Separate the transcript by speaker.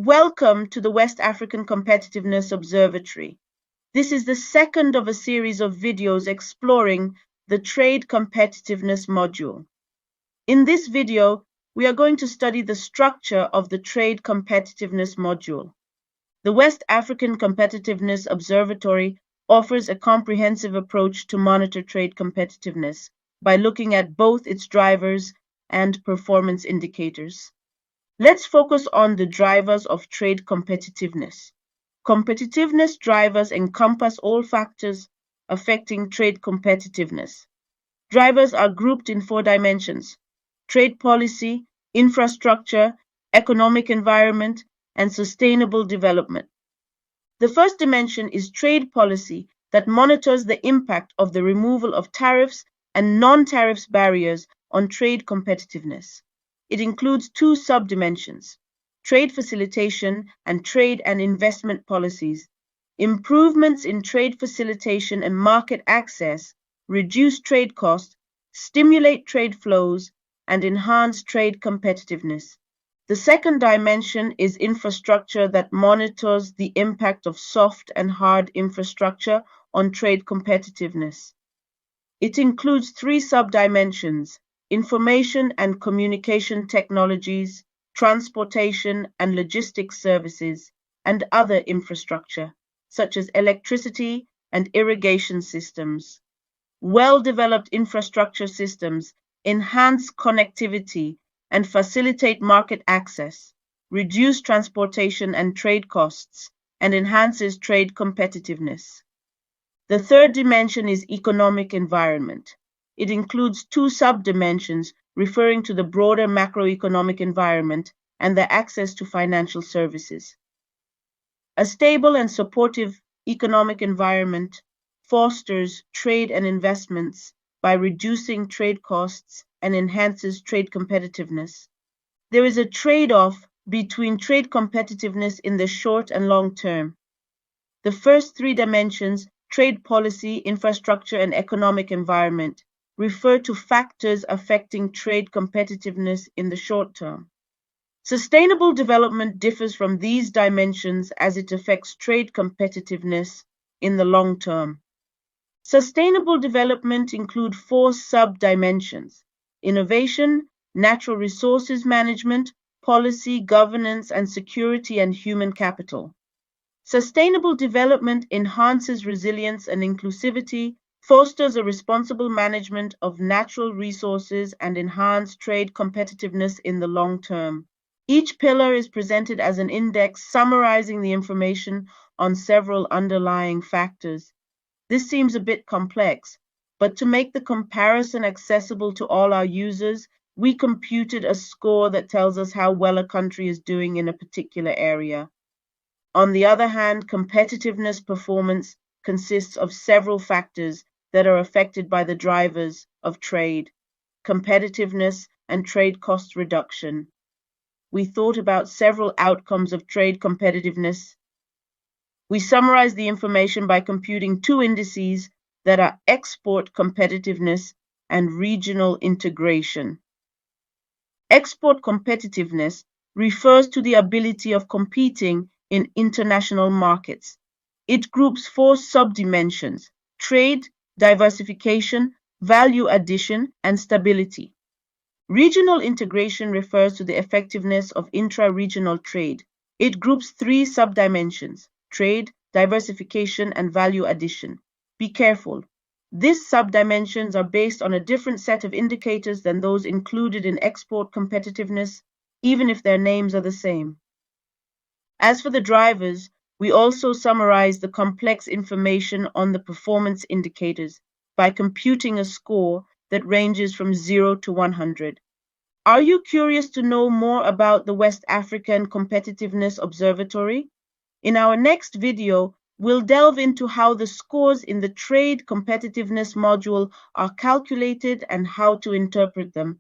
Speaker 1: Welcome to the West African Competitiveness Observatory. This is the second of a series of videos exploring the Trade Competitiveness module. In this video, we are going to study the structure of the Trade Competitiveness module. The West African Competitiveness Observatory offers a comprehensive approach to monitor trade competitiveness by looking at both its drivers and performance indicators. Let's focus on the drivers of trade competitiveness. Competitiveness drivers encompass all factors affecting trade competitiveness. Drivers are grouped in 4 dimensions: trade policy, infrastructure, economic environment, and sustainable development. The first dimension is trade policy that monitors the impact of the removal of tariffs and non-tariffs barriers on trade competitiveness. It includes 2 sub-dimensions: trade facilitation and trade and investment policies. Improvements in trade facilitation and market access reduce trade costs, stimulate trade flows, and enhance trade competitiveness. The second dimension is infrastructure that monitors the impact of soft and hard infrastructure on trade competitiveness. It includes 3 sub-dimensions: information and communication technologies, transportation and logistics services, and other infrastructure, such as electricity and irrigation systems. Well-developed infrastructure systems enhance connectivity and facilitate market access, reduce transportation and trade costs, and enhances trade competitiveness. The third dimension is economic environment. It includes 2 sub-dimensions referring to the broader macroeconomic environment and the access to financial services. A stable and supportive economic environment fosters trade and investments by reducing trade costs and enhances trade competitiveness. There is a trade-off between trade competitiveness in the short and long term. The first 3 dimensions, trade policy, infrastructure, and economic environment, refer to factors affecting trade competitiveness in the short term. Sustainable development differs from these dimensions as it affects trade competitiveness in the long term. Sustainable development includes 4 sub-dimensions: innovation, natural resources management, policy, governance, and security and human capital. Sustainable development enhances resilience and inclusivity, fosters a responsible management of natural resources, and enhances trade competitiveness in the long term. Each pillar is presented as an index summarizing the information on several underlying factors. This seems a bit complex, but to make the comparison accessible to all our users, we computed a score that tells us how well a country is doing in a particular area. On the other hand, competitiveness performance consists of several factors that are affected by the drivers of trade, competitiveness, and trade cost reduction. We thought about several outcomes of trade competitiveness. We summarized the information by computing 2 indices that are export competitiveness and regional integration. Export competitiveness refers to the ability of competing in international markets. It groups 4 sub-dimensions: trade, diversification, value addition, and stability. Regional integration refers to the effectiveness of intra-regional trade. It groups 3 sub-dimensions: trade, diversification, and value addition. Be careful. These sub-dimensions are based on a different set of indicators than those included in export competitiveness, even if their names are the same. As for the drivers, we also summarize the complex information on the performance indicators by computing a score that ranges from 0 to 100. Are you curious to know more about the West African Competitiveness Observatory? In our next video, we'll delve into how the scores in the Trade Competitiveness module are calculated and how to interpret them.